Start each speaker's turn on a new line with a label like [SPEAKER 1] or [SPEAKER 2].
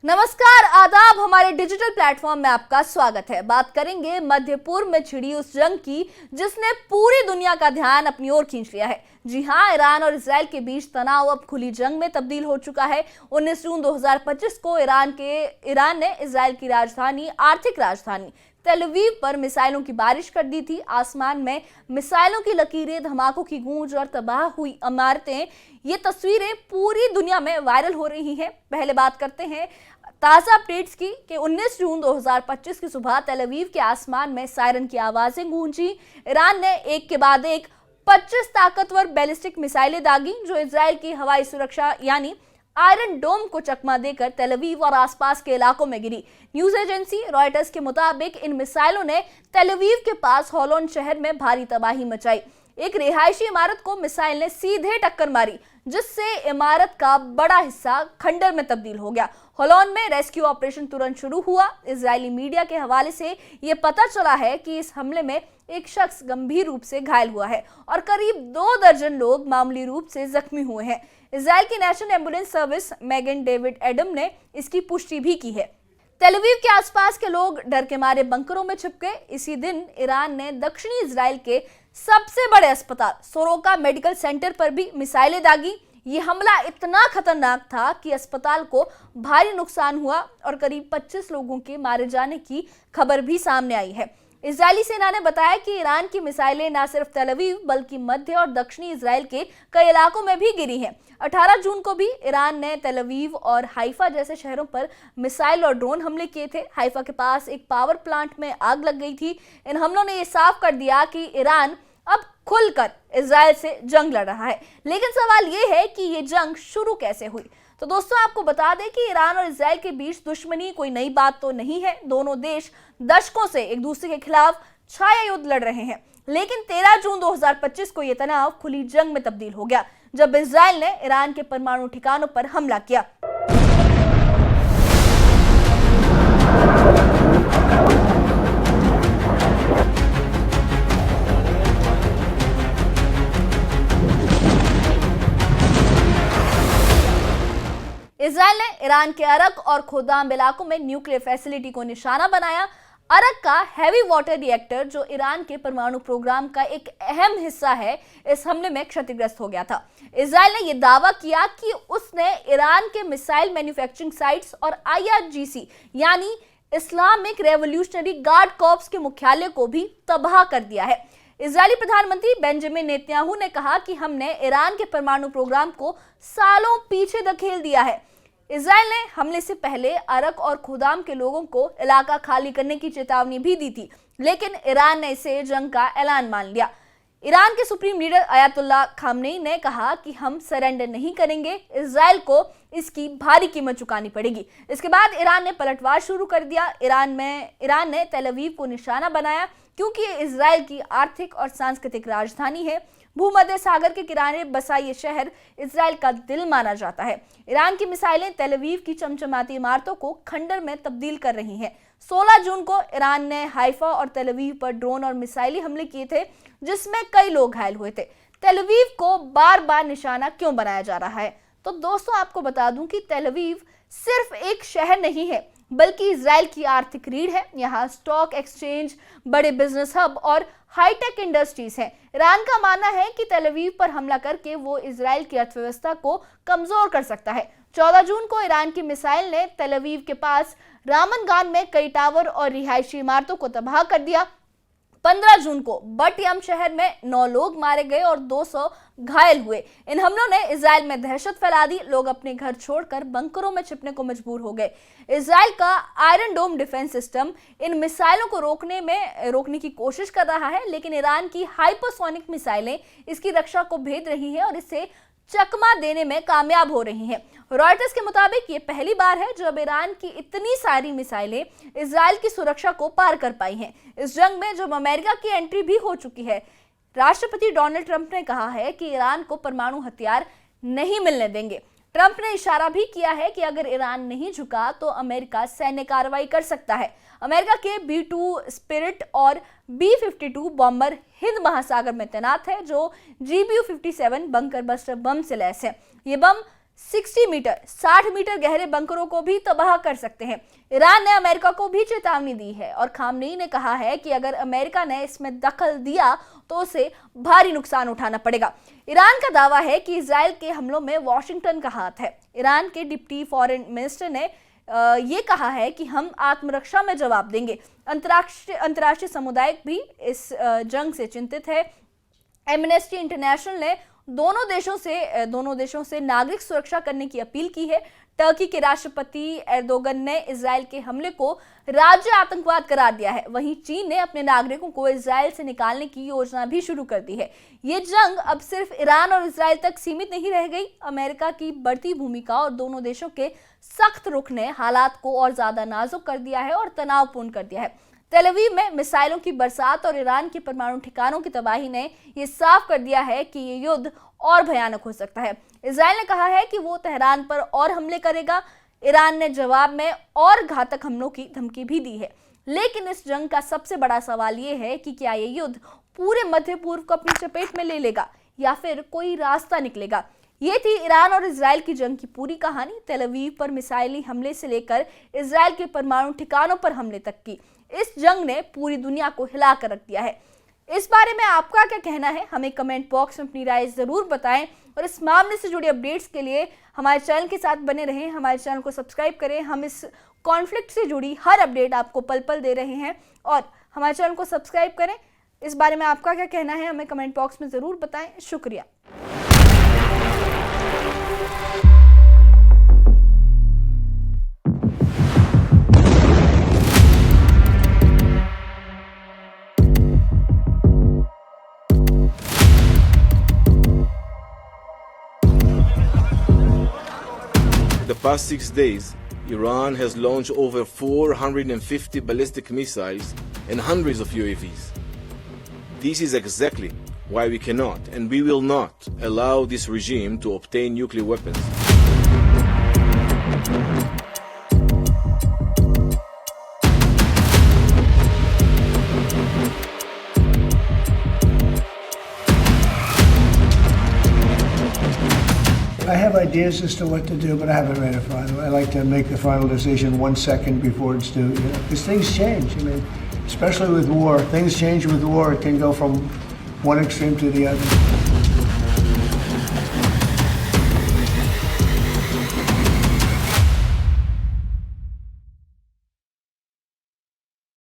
[SPEAKER 1] नमस्कार, आदाब। हमारे डिजिटल प्लेटफॉर्म में आपका स्वागत है। बात करेंगे मध्य पूर्व में छिड़ी उस जंग की जिसने पूरी दुनिया का ध्यान अपनी ओर खींच लिया है। जी हां, ईरान और इजराइल के बीच तनाव अब खुली जंग में तब्दील हो चुका है। 19 जून 2025 को ईरान ने इजराइल की आर्थिक राजधानी तेल अवीव पर मिसाइलों की बारिश कर दी थी। आसमान में मिसाइलों की लकीरें, धमाकों की गूंज और तबाह हुई इमारतें, ये तस्वीरें पूरी दुनिया में वायरल हो रही हैं। पहले बात करते हैं ताज़ा अपडेट्स की कि 19 जून 2025 की सुबह तेल अवीव के आसमान में सायरन की आवाजें गूंजी। ईरान ने एक के बाद एक 25 ताकतवर बैलिस्टिक मिसाइलें दागी जो इजराइल की हवाई सुरक्षा यानी आयरन डोम को चकमा देकर तेल अवीव और आसपास के इलाकों में गिरी। न्यूज एजेंसी रॉयटर्स के मुताबिक इन मिसाइलों ने तेल अवीव के पास होलोन शहर में भारी तबाही मचाई। एक रिहायशी इमारत को मिसाइल ने सीधे टक्कर मारी जिससे इमारत का बड़ा हिस्सा खंडर में तब्दील हो गया। होलोन में रेस्क्यू ऑपरेशन तुरंत शुरू हुआ। इजरायली मीडिया के हवाले से ये पता चला है कि इस हमले में एक शख्स गंभीर रूप से घायल हुआ है और करीब 2 दर्जन लोग मामूली रूप से जख्मी हुए हैं। इजराइल की national ambulance service Magen David Adom ने इसकी पुष्टि भी की है। तेल अवीव के आसपास के लोग डर के मारे बंकरों में छिप गए। इसी दिन ईरान ने दक्षिणी इजराइल के सबसे बड़े अस्पताल सोरोका मेडिकल सेंटर पर भी मिसाइलें दागी। ये हमला इतना खतरनाक था कि अस्पताल को भारी नुकसान हुआ और करीब 25 लोगों के मारे जाने की खबर भी सामने आई है। इजरायली सेना ने बताया कि ईरान की मिसाइलें न सिर्फ तेल अवीव बल्कि मध्य और दक्षिणी इजराइल के कई इलाकों में भी गिरी हैं। 18 जून को भी ईरान ने तेल अवीव और हाइफा जैसे शहरों पर मिसाइल और ड्रोन हमले किए थे। हाइफा के पास एक पावर प्लांट में आग लग गई थी। इन हमलों ने यह साफ कर दिया कि ईरान अब खुलकर इजराइल से जंग लड़ रहा है। लेकिन सवाल यह है कि ये जंग शुरू कैसे हुई। तो दोस्तों, आपको बता दें कि ईरान और इजराइल के बीच दुश्मनी कोई नई बात तो नहीं है। दोनों देश दशकों से एक दूसरे के खिलाफ छाया युद्ध लड़ रहे हैं। लेकिन 13 जून 2025 को यह तनाव खुली जंग में तब्दील हो गया जब इजराइल ने ईरान के परमाणु ठिकानों पर हमला किया। इजराइल ने ईरान के अरक और खुदाम इलाकों में न्यूक्लियर फैसिलिटी को निशाना बनाया। अरक का हैवी वाटर रिएक्टर जो ईरान के परमाणु प्रोग्राम का एक अहम हिस्सा है, इस हमले में क्षतिग्रस्त हो गया था। इजराइल ने यह दावा किया कि उसने ईरान के मिसाइल मैन्युफैक्चरिंग साइट्स और IRGC यानी इस्लामिक रेवोल्यूशनरी गार्ड कॉर्प्स के मुख्यालय को भी तबाह कर दिया है। इजरायली प्रधानमंत्री बेंजामिन नेतन्याहू ने कहा कि हमने ईरान के परमाणु प्रोग्राम को सालों पीछे धकेल दिया है। इजराइल ने हमले से पहले अरक और खुदाम के लोगों को इलाका खाली करने की चेतावनी भी दी थी, लेकिन ईरान ने इसे जंग का ऐलान मान लिया। ईरान के सुप्रीम लीडर अयातुल्लाह खामनेई ने कहा कि हम सरेंडर नहीं करेंगे, इजराइल को इसकी भारी कीमत चुकानी पड़ेगी। इसके बाद ईरान ने पलटवार शुरू कर दिया। ईरान ने तेल अवीव को निशाना बनाया क्योंकि ये इजराइल की आर्थिक और सांस्कृतिक राजधानी है। भूमध्य सागर के किनारे बसा ये शहर इजराइल का दिल माना जाता है। ईरान की मिसाइलें तेल अवीव की चमचमाती इमारतों को खंडर में तब्दील कर रही हैं। 16 जून को ईरान ने हाइफा और तेल अवीव पर ड्रोन और मिसाइली हमले किए थे जिसमें कई लोग घायल हुए थे। तेल अवीव को बार बार निशाना क्यों बनाया जा रहा है? तो दोस्तों, आपको बता दूं कि तेल अवीव सिर्फ एक शहर नहीं है बल्कि इजराइल की आर्थिक रीढ़ है। यहाँ स्टॉक एक्सचेंज, बड़े बिजनेस हब और हाईटेक इंडस्ट्रीज हैं। ईरान का मानना है कि तेल अवीव पर हमला करके वो इजराइल की अर्थव्यवस्था को कमजोर कर सकता है। 14 जून को ईरान की मिसाइल ने तेल अवीव के पास रामनगान में कई टावर और रिहायशी इमारतों को तबाह कर दिया। 15 जून को बट-यम शहर में 9 लोग मारे गए और 200 घायल हुए। इन हमलों ने इजराइल में दहशत फैला दी। लोग अपने घर छोड़कर बंकरों में छिपने को मजबूर हो गए। इजराइल का आयरन डोम डिफेंस सिस्टम इन मिसाइलों को रोकने की कोशिश कर रहा है, लेकिन ईरान की हाइपरसोनिक मिसाइलें इसकी रक्षा को भेद रही हैं और इससे चकमा देने में कामयाब हो रही हैं। रॉयटर्स के मुताबिक ये पहली बार है जब ईरान की इतनी सारी मिसाइलें इजराइल की सुरक्षा को पार कर पाई हैं। इस जंग में जब अमेरिका की एंट्री भी हो चुकी है, राष्ट्रपति डोनाल्ड ट्रंप ने कहा है कि ईरान को परमाणु हथियार नहीं मिलने देंगे। ट्रंप ने इशारा भी किया है कि अगर ईरान नहीं झुका तो अमेरिका सैन्य कार्रवाई कर सकता है। अमेरिका के B-2 स्पिरिट और B-52 बॉम्बर हिंद महासागर में तैनात है जो GBU-57 बंकर बस्टर बम से लैस है। ये बम 60 मीटर 60 मीटर गहरे बंकरों को भी तबाह कर सकते हैं। ईरान ने अमेरिका को भी चेतावनी दी है और खामनेई ने कहा है कि अगर अमेरिका ने इसमें दखल दिया तो उसे भारी नुकसान उठाना पड़ेगा। ईरान का दावा है कि इजराइल के हमलों में वॉशिंगटन का हाथ है। ईरान के डिप्टी फॉरेन मिनिस्टर ने ये कहा है कि हम आत्मरक्षा में जवाब देंगे। अंतर्राष्ट्रीय समुदाय भी इस जंग से चिंतित है। एमनेस्टी इंटरनेशनल ने दोनों देशों से नागरिक सुरक्षा करने की अपील की है। टर्की के राष्ट्रपति एर्दोगन ने इजराइल के हमले को राज्य आतंकवाद करार दिया है। वहीं चीन ने अपने नागरिकों को इजराइल से निकालने की योजना भी शुरू कर दी है। ये जंग अब सिर्फ ईरान और इजराइल तक सीमित नहीं रह गई। अमेरिका की बढ़ती भूमिका और दोनों देशों के सख्त रुख ने हालात को और ज्यादा नाजुक कर दिया है और तनावपूर्ण कर दिया है। तेल अवीव में मिसाइलों की बरसात और ईरान के परमाणु ठिकानों की तबाही ने यह साफ कर दिया है कि ये युद्ध और भयानक हो सकता है। इजराइल ने कहा है कि वो तेहरान पर और हमले करेगा। ईरान ने जवाब में और घातक हमलों की धमकी भी दी है। लेकिन इस जंग का सबसे बड़ा सवाल ये है कि क्या ये युद्ध पूरे मध्य पूर्व को अपनी चपेट में ले लेगा या फिर कोई रास्ता निकलेगा। ये थी ईरान और इजराइल की जंग की पूरी कहानी। तेल अवीव पर मिसाइली हमले से लेकर इजराइल के परमाणु ठिकानों पर हमले तक की इस जंग ने पूरी दुनिया को हिला कर रख दिया है। इस बारे में आपका क्या कहना है, हमें कमेंट बॉक्स में अपनी राय जरूर बताएं और इस मामले से जुड़े अपडेट्स के लिए हमारे चैनल के साथ बने रहें। हमारे चैनल को सब्सक्राइब करें। हम इस कॉन्फ्लिक्ट से जुड़ी हर अपडेट आपको पल पल दे रहे हैं और हमारे चैनल को सब्सक्राइब करें। इस बारे में आपका क्या कहना है, हमें कमेंट बॉक्स में जरूर बताएं। शुक्रिया।
[SPEAKER 2] The past 6 days, Iran has launched over 450 ballistic missiles and hundreds of UAVs. This is exactly why we cannot and we will not allow this regime to obtain nuclear weapons.
[SPEAKER 3] I have ideas as to what to do, but I haven't made a final. I like to make the final decision 1 second before it's due, because things change. I mean, especially with war, things change with war. It can go from one extreme to the other.